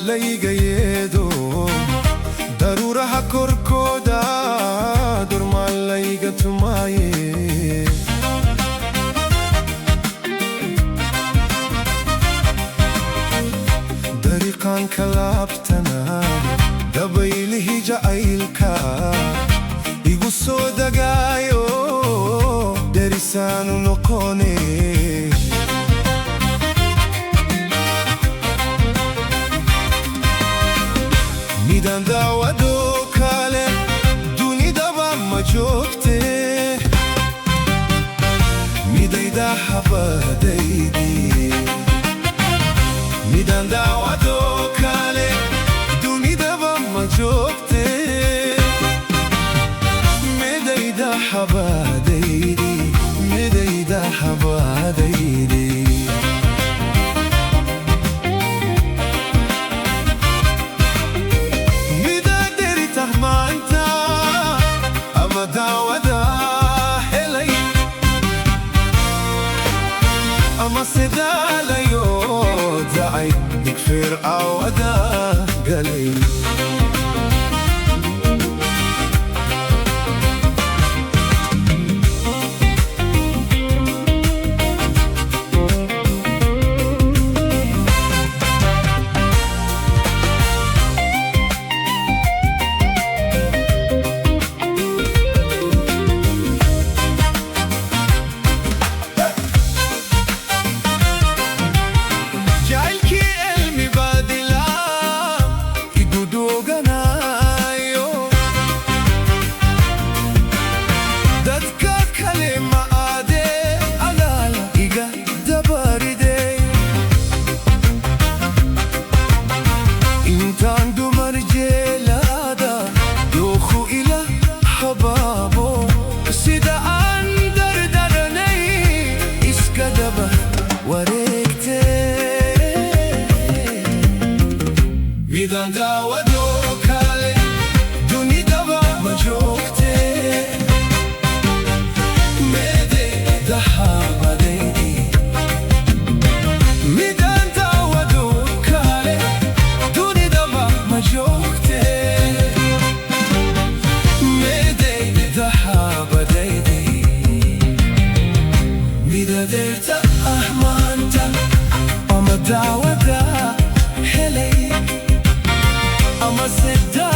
laigayedo darura hakorkoda durma laigatumaye dariqan kalabtana dabaylihi jacaylka igu soo dagaayo derisaanu noqone midaan daawado kale dunidaba ma joogte midayda habadaydi midaan daawado kale dunidaba ma joogte midayda habadaydi midayda habadaydi ama sidalayo dacay dikfir awada galay midaan daawado kale dunidaba ma joogte midayda habadaydi midaan daawado kale dunidaba ma joogte midayda habadaydi midadeerta maanta ama daawada helay ama sedda